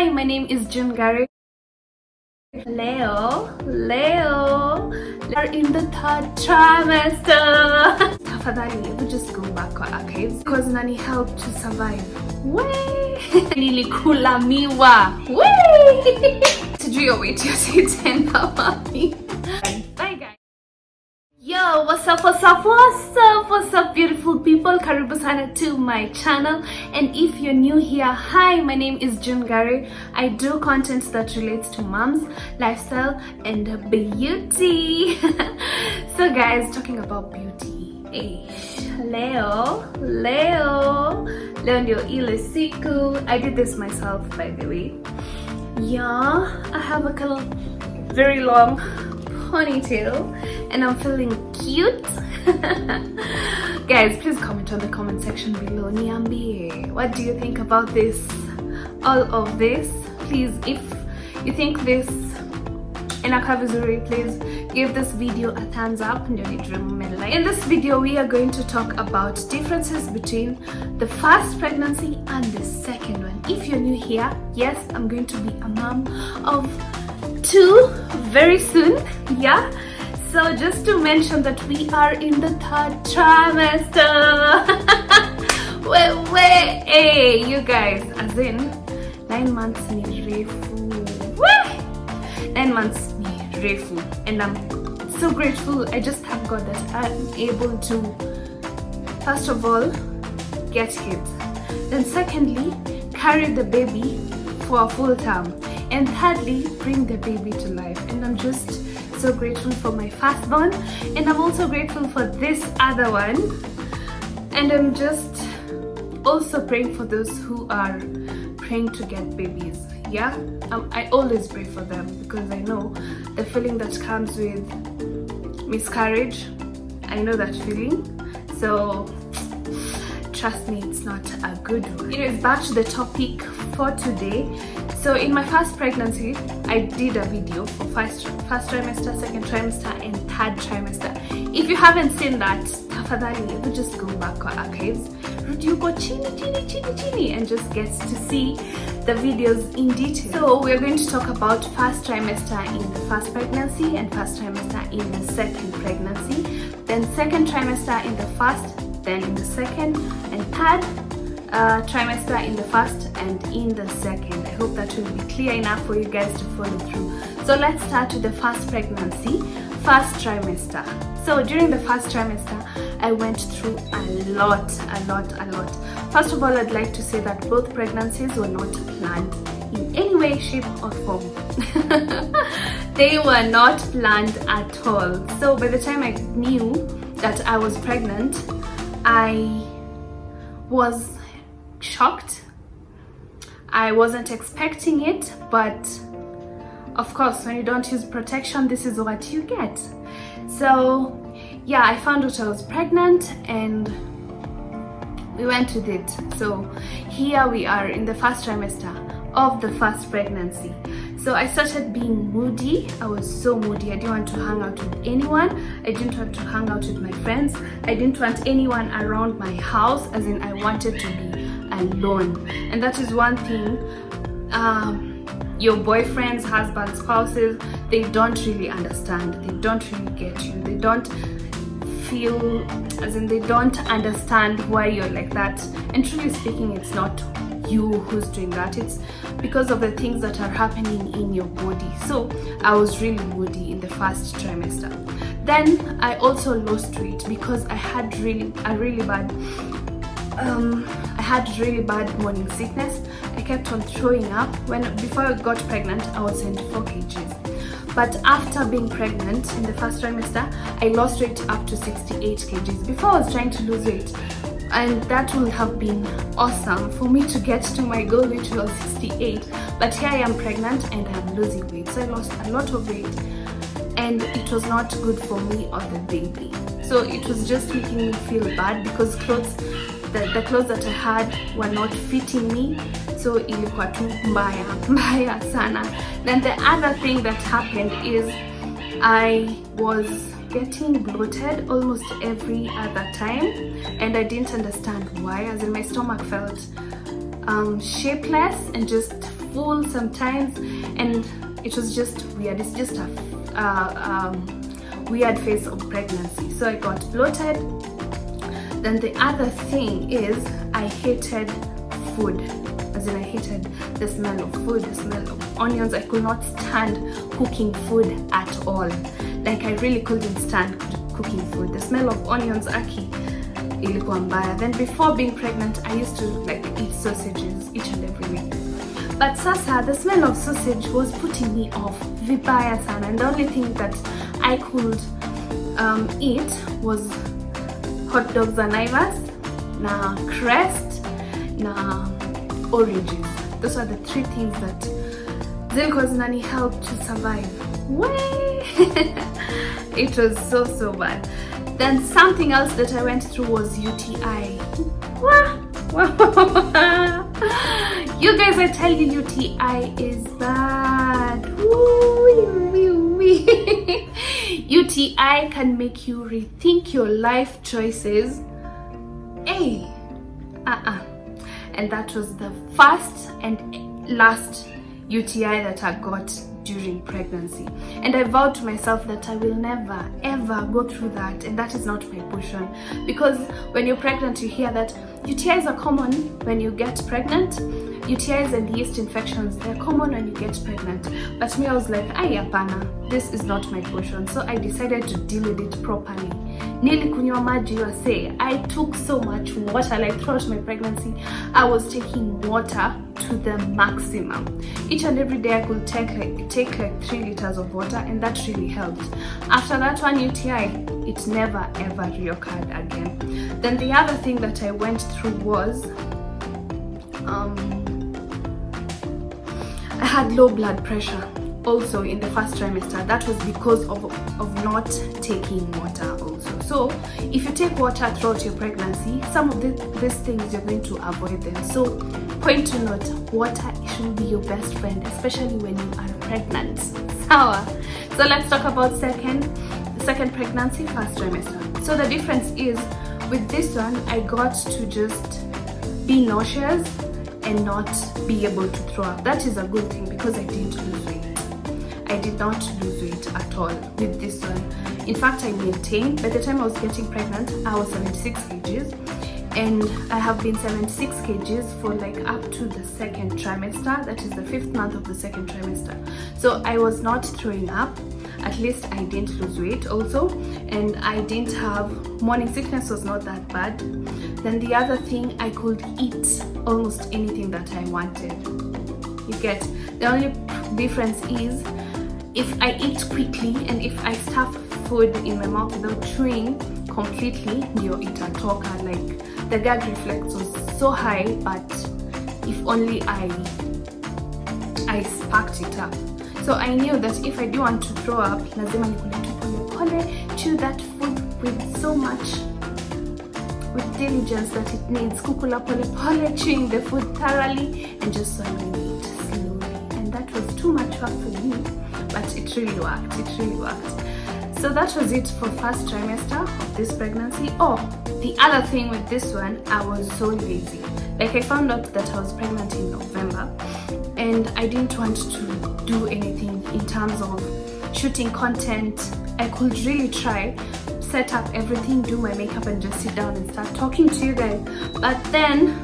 Hi, my name is Ngarey. Leo, we are in the 3rd trimester. Tafadhali, we just go back to archives because nani helped to survive. Way! Nilikula miwa. Way! Sijui wait your tena mami. Bye guys. Yo, what's up beautiful people, karibu sana to my channel. And if you're new here, hi, my name is Ngarey. I do content that relates to moms, lifestyle and beauty. So guys, talking about beauty, leo ndio ile siku. I did this myself, by the way. Yeah, I have a very long ponytail and I'm feeling cute. Guys, please comment on the comment section below. Niambie, what do you think about this, all of this? Please, if you think this inakaa vizuri, please give this video a thumbs up. In this video we are going to talk about differences between the first pregnancy and the second one. If you're new here, yes, I'm going to be a mom of 2 very soon. Yeah, so just to mention that we are in the 3rd trimester. Hey, you guys, as in 9 months ni refu. 9 months ni refu, and I'm so grateful. I just thank God that I'm able to, first of all, get kids, then secondly, carry the baby for a full term, and thirdly, bring the baby to life. And I'm just so grateful for my firstborn, and I'm also grateful for this other one, and I'm just also praying for those who are praying to get babies. Yeah, I always pray for them because I know the feeling that comes with miscarriage. I know that feeling, so trust me, it's not a good one. Anyways, back to the topic for today. So in my first pregnancy, I did a video for first trimester, 2nd trimester and 3rd trimester. If you haven't seen that, tafadhali, you just go back to archives. You go chini and just get to see the videos in detail. So we're going to talk about first trimester in the first pregnancy and first trimester in the second pregnancy, then 2nd trimester in the first, then in the second, and 3rd trimester in the first and in the second. I hope that will be clear enough for you guys to follow through. So let's start with the first pregnancy, first trimester. So during the first trimester, I went through a lot. First of all, I'd like to say that both pregnancies were not planned in any way, shape or form. They were not planned at all. So by the time I knew that I was pregnant, I was shocked. I wasn't expecting it, but of course, when you don't use protection, this is what you get. So yeah, I found out I was pregnant and we went with it. So here we are in the first trimester of the first pregnancy. So I started being moody. I was so moody. I didn't want to hang out with anyone. I didn't want to hang out with my friends. I didn't want anyone around my house, as in I wanted to be alone. And that is one thing your boyfriends, husbands, spouses, they don't really understand. They don't really get you. They don't feel, as in they don't understand why you're like that. And truly speaking, it's not you who's doing that, it's because of the things that are happening in your body. So I was really moody in the first trimester. Then I also lost weight because I had really bad morning sickness. I kept on throwing up. Before I got pregnant, I was 74 kgs. But after being pregnant in the first trimester, I lost weight up to 68 kgs. Before I was trying to lose weight, and that would have been awesome for me to get to my goal, which was 68. But here I am pregnant and I'm losing weight. So I lost a lot of weight and it was not good for me or the baby. So it was just making me feel bad because the clothes that I had were not fitting me. So ilikuwa tu mbaya sana. Then the other thing that happened is I was getting bloated almost every other time, and I didn't understand why, as in my stomach felt shapeless and just full sometimes, and it was just weird. It's just a weird phase of pregnancy. So I got bloated. Then the other thing is I hated food. As in, I hated the smell of food, the smell of onions. I could not stand cooking food at all. Like, I really couldn't stand cooking food. The smell of onions, ilikuwa mbaya. Then before being pregnant, I used to like eat sausages each and every week. But sasa, the smell of sausage was putting me off vibaya sana, and the only thing that I could eat was hot dogs and Naivas, na crest, na oranges. Those are the three things that Zilko's nanny helped to survive. Way! It was so bad. Then something else that I went through was UTI. You guys, I tell you, UTI is bad. UTI can make you rethink your life choices. Hey, and that was the first and last UTI that I got during pregnancy, and I vowed to myself that I will never ever go through that, and that is not my portion. Because when you're pregnant, you hear that UTIs are common when you get pregnant. UTIs and yeast infections, they're common when you get pregnant. But me, I was like, apana, this is not my portion. So I decided to deal with it properly. Nilikunywa maji wase. I took so much water, like throughout my pregnancy. I was taking water to the maximum. Each and every day I could take like 3 liters of water, and that really helped. After that one UTI, it never ever reoccurred again. Then the other thing that I went through was I had low blood pressure also in the first trimester. That was because of not taking water also. So if you take water throughout your pregnancy, some of these things you're going to avoid them. So point to note, water should be your best friend, especially when you are pregnant. So let's talk about second pregnancy, first trimester. So the difference is, with this one, I got to just be nauseous and not be able to throw up. That is a good thing because I didn't lose weight. I did not lose weight at all with this one. In fact, I maintained. By the time I was getting pregnant, I was 76 kgs, and I have been 76 kgs for like up to the second trimester. That is the 5th month of the second trimester. So I was not throwing up. At least I didn't lose weight also, and I didn't have morning sickness, was not that bad. Then the other thing, I could eat almost anything that I wanted. You get, the only difference is if I eat quickly and if I stuff food in my mouth without chewing completely, ndio itatoka. Like, the gag reflex was so high, but if only I sparked it up. So I knew that if I do want to throw up, lazima nikule tu pole pole, chew that food with so much, with diligence that it needs. Kukula pole pole, chewing the food thoroughly and just swallowing it slowly. And that was too much work for me, but it really worked. It really worked. So that was it for first trimester of this pregnancy. Oh, the other thing with this one, I was so lazy. Like, I found out that I was pregnant in November, and I didn't want to do anything in terms of shooting content. I could really try, set up everything, do my makeup, and just sit down and start talking to you guys. But then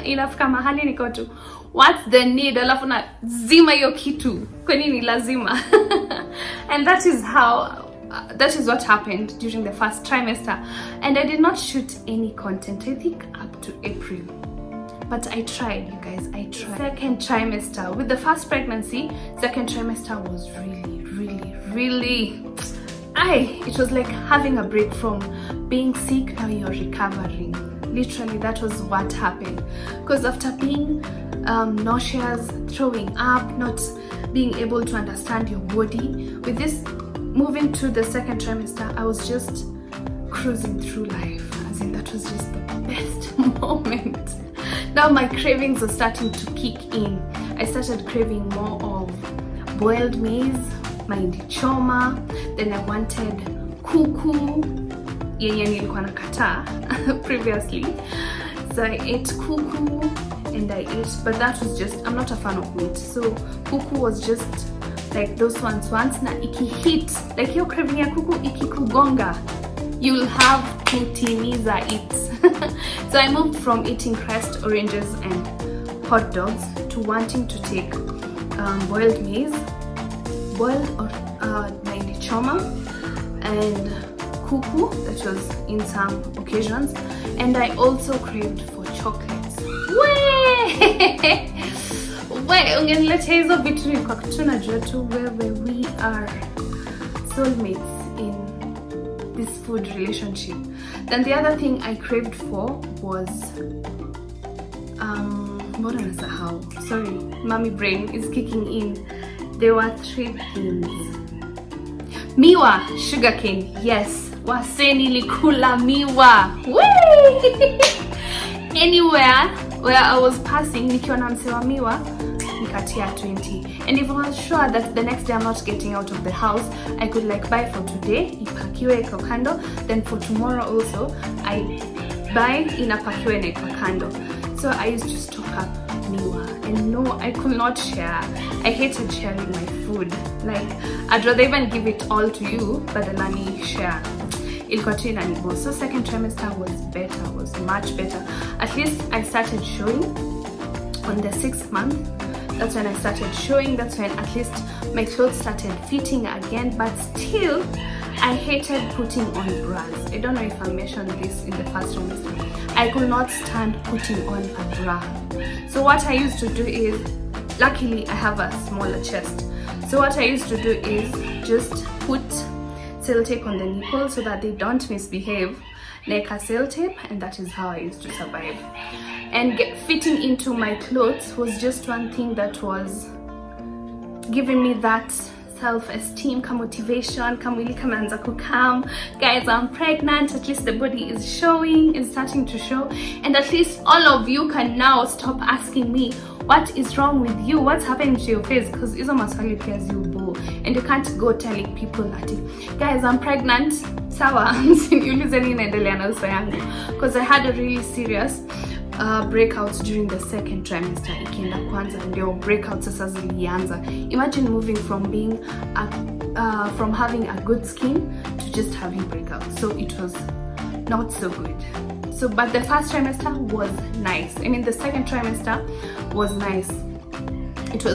inafika mahali niko tu, what's the need? Alafu na zima hiyo kitu, kwani ni lazima? And that is what happened during the first trimester, and I did not shoot any content, I think, up to April. But I tried, you guys, I tried. Second trimester, with the first pregnancy, second trimester was really, it was like having a break from being sick. Now you're recovering. Literally, that was what happened. Because after being nauseous, throwing up, not being able to understand your body, with this moving to the second trimester, I was just cruising through life. As in, that was just the best moment. Now my cravings were starting to kick in. I started craving more of boiled maize, mahindi choma. Then I wanted kuku, yenye nilikuwa nakataa previously. So I ate kuku, and I ate, but that was just, I'm not a fan of meat, so kuku was just like those ones. Once na ikihit, like your craving ya kuku ikikugonga, you'll have to timiza it. So I moved from eating crust, oranges and hot dogs to wanting to take boiled maize, boiled or naili choma, and kuku, that was in some occasions. And I also craved for chocolates. Ungenileta hizo vitu nilikuwa tunajua tu wewe, we are soulmates in this food relationship. Then the other thing I craved for was what am I how? Sorry, mommy brain is kicking in. There were 3 things. Miwa, sugarcane, yes. Waseni likula miwa. Anywhere where I was passing, nikiwa na mse wa miwa, nikatia 20. And if I was sure that the next day I'm not getting out of the house, I could like buy for today, ipakiwe iko kando, then for tomorrow also, I buy inapakiwe na iko kando. So I used to stock up miwa, and no, I could not share. I hated sharing my food. Like, I'd rather even give it all to you, but then I share. So second trimester was better, was much better. At least I started showing on the 6th month. That's when I started showing. That's when at least my clothes started fitting again. But still, I hated putting on bras. I don't know if I mentioned this in the first trimester. I could not stand putting on a bra. So what I used to do is, luckily I have a smaller chest. So what I used to do is just put sellotape on the nipple so that they don't misbehave, like a sellotape, and that is how I used to survive. And fitting into my clothes was just one thing that was giving me that self-esteem, motivation, kameanza kukam. Guys, I'm pregnant, at least the body is showing, is starting to show, and at least all of you can now stop asking me what is wrong with you, what's happening to your face, because izo maswali pia ziubo, and you can't go telling people that, guys, I'm pregnant, sawa, msiniulize nini naendelea na uso yangu, because I had a really serious breakouts during the 2nd trimester. Ikienda kwanza ndio breakouts sasa zilianza. Imagine moving from being from having a good skin to just having breakouts. So it was not so good. So but the 1st trimester was nice. I mean, the 2nd trimester was nice. It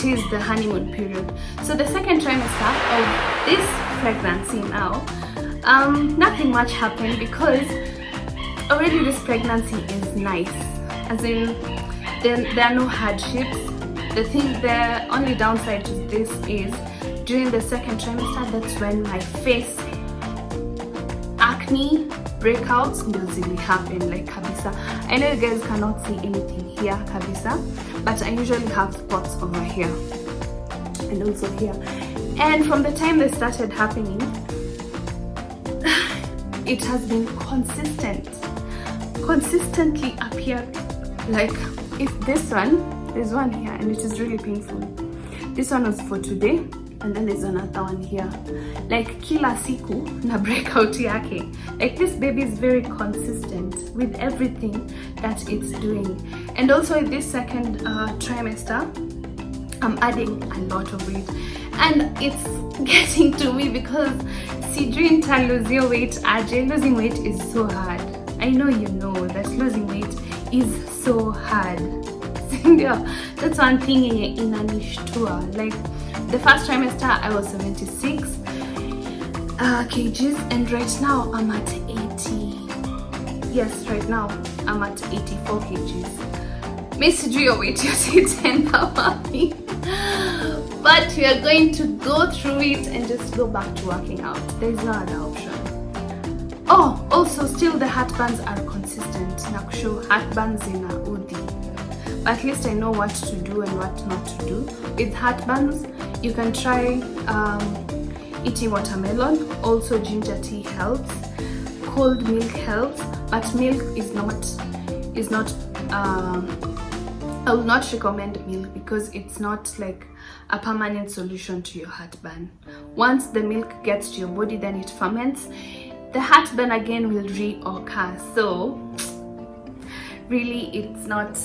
is the honeymoon period. So the 2nd trimester of this pregnancy now, nothing much happened because already this pregnancy is nice, as in there are no hardships. The only downside to this is during the 2nd trimester, that's when my face acne breakouts ndio happen, like kabisa. I know you guys cannot see anything here kabisa, but I usually have spots over here and also here. And from the time they started happening, it has been consistently appear. Like if this one, there's one here and it is really painful. This one was for today, and then there's another one here. Like kila siku na breakout yake. Like this baby is very consistent with everything that it's doing. And also in this 2nd trimester, I'm adding a lot of weight, and it's getting to me because losing weight is so hard. I know you know that losing weight is so hard. That's one thing in inanishtua. Like the 1st trimester I was 76 kgs, and right now I'm at 80. Yes, right now I'm at 84 kgs. Miss your weight, you say 10 mommy. But we are going to go through it and just go back to working out. There is no other option. Oh, also still the heartburns are consistent. Nakusho heartburns in a udi. But at least I know what to do and what not to do. With heartburns, you can try eating watermelon. Also ginger tea helps. Cold milk helps, but milk is not I would not recommend milk because it's not like a permanent solution to your heartburn. Once the milk gets to your body, then it ferments. The heartburn again will reoccur. So really it's not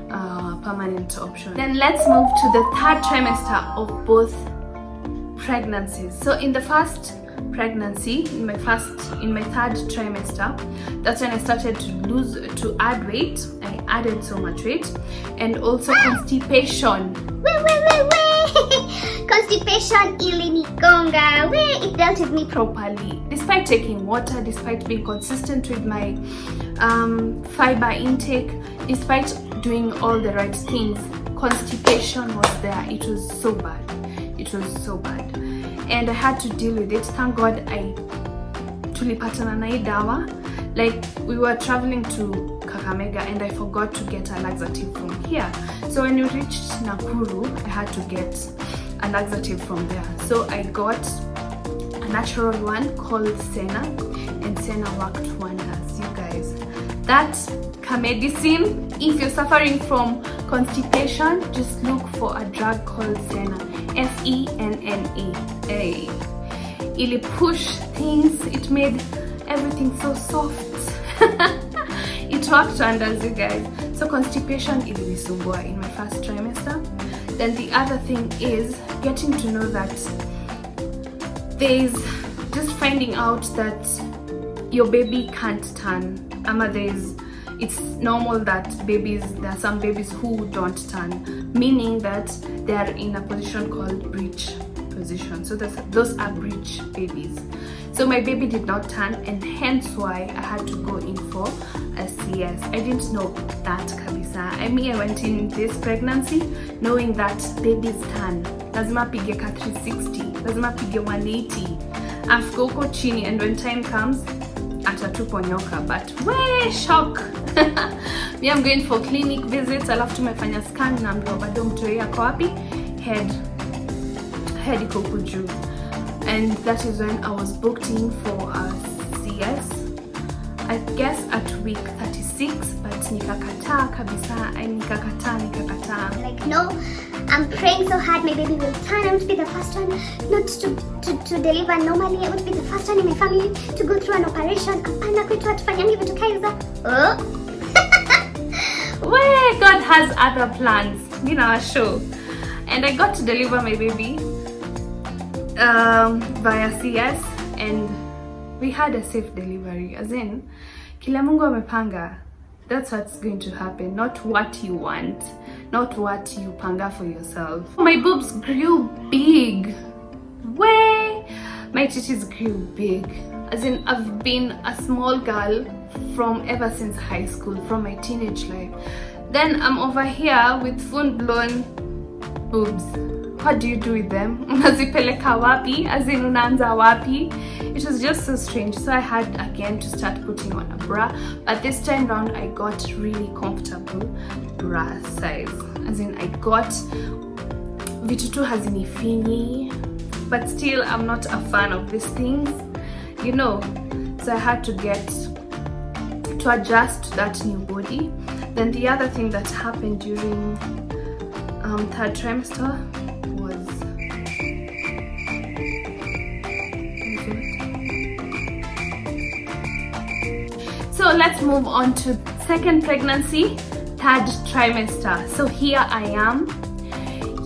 a permanent option. Then let's move to the third trimester of both pregnancies. So in the first pregnancy, in my third trimester, that's when I started to add weight. I added so much weight, and also constipation. Constipation ilinigonga. It dealt with me properly. Despite taking water, despite being consistent with my fiber intake, despite doing all the right things, constipation was there. It was so bad. It was so bad. And I had to deal with it. Thank God I tulipatana na hii dawa. Like, we were traveling to Kakamega and I forgot to get a laxative from here. So when we reached Nakuru, I had to get a laxative from there. So I got a natural one called Senna, and Senna worked wonders, you guys. That's medicine. If you're suffering from constipation, just look for a drug called Senna. Senna. It push things. It made everything so soft. It worked wonders, you guys. So constipation ilinisumbua in my first trimester. Then the other thing is getting to know that there's just finding out that your baby can't turn. It's normal that there are some babies who don't turn, meaning that they are in a position called breech position. So those are breech babies. So my baby did not turn, and hence why I had to go in for a CS. I didn't know that kabisa. I went in this pregnancy knowing that babies turn. Lazima pige ka 360, lazima pige 180. Afika huko chini, and when time comes, atatuponyoka. But shock. Me, I'm going for clinic visits. Alafu tumefanya scan na ambiwa bado mtoi yako wapi? Head iko huku juu. And that is when I was booked in for a CS, I guess at week 36, but nikakataa kabisa. Nikakataa. Like, no, I'm praying so hard my baby will turn. I want to be the first one not to deliver normally. I want to be the first one in my family to go through an operation. Apana kwetu hatufanyangi vitu kaiza. Well, God has other plans in our show. And I got to deliver my baby via CS, and we had a safe delivery. As in, kila Mungu amepanga. That's what's going to happen, not what you want, not what you panga for yourself. My boobs grew big. My titties grew big. As in, I've been a small girl from ever since high school, from my teenage life. Then I'm over here with full-blown boobs. What do you do with them? Unazipeleka wapi? As in, unaanza wapi? It was just so strange. So I had again to start putting on a bra, but this time round I got really comfortable bra size. As in, I got vitutu hazinifinyi, but still I'm not a fan of these things, you know. So I had to adjust to that new body. Then the other thing that happened during third trimester was so let's move on to second pregnancy, third trimester. So here I am,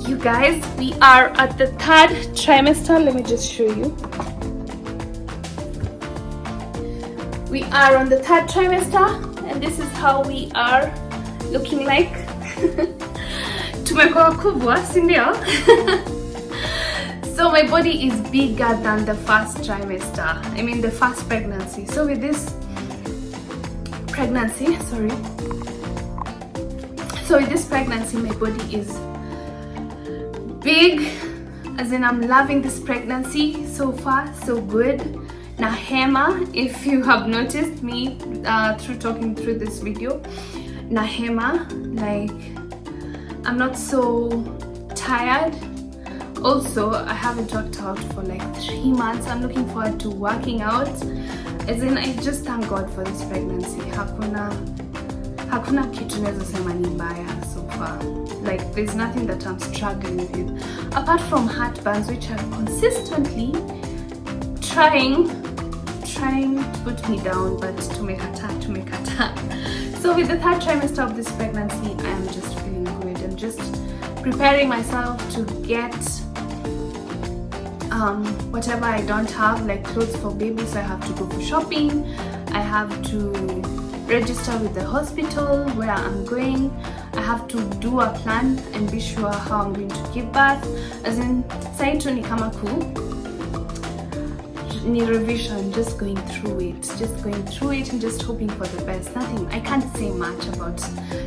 you guys. We are at the third trimester. Let me just show you. We are on the third trimester, and this is how we are looking like. Tumekuwa kubwa, si ndio? So my body is bigger than the first trimester. I mean the first pregnancy. So with this pregnancy, my body is big. As in, I'm loving this pregnancy so far, so good. Nahema, if you have noticed me through talking through this video, Nahema, like, I'm not so tired. Also, I haven't worked out for like 3 months. I'm looking forward to working out. As in, I just thank God for this pregnancy. Hakuna kitu naweza sema ni mbaya so far. Like, there's nothing that I'm struggling with apart from heartburns, which are consistently trying to put me down, but tumekata. So with the third trimester of this pregnancy, I am just feeling good. I'm just preparing myself to get whatever I don't have, like clothes for baby, so I have to go for shopping. I have to register with the hospital where I'm going. I have to do a plan and be sure how I'm going to give birth. As in, saitu ni kama ni revision, just going through it and just hoping for the best. Nothing, I can't say much about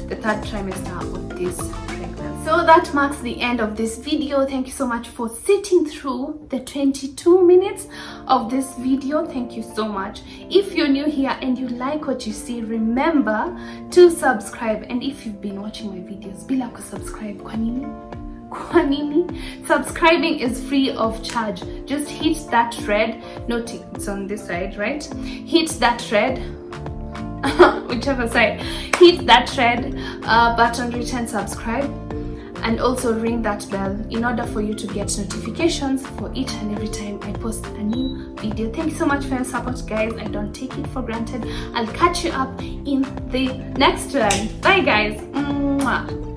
the third trimester of this pregnancy. So that marks the end of this video. Thank you so much for sitting through the 22 minutes of this video. Thank you so much. If you're new here and you like what you see, remember to subscribe. And if you've been watching my videos, bila kusubscribe, kwa nini? Subscribing is free of charge. Just hit that red, it's on this side, right? Hit that red, whichever side, hit that red button written subscribe, and also ring that bell in order for you to get notifications for each and every time I post a new video. Thank you so much for your support, guys. I don't take it for granted. I'll catch you up in the next one. Bye, guys. Mwah.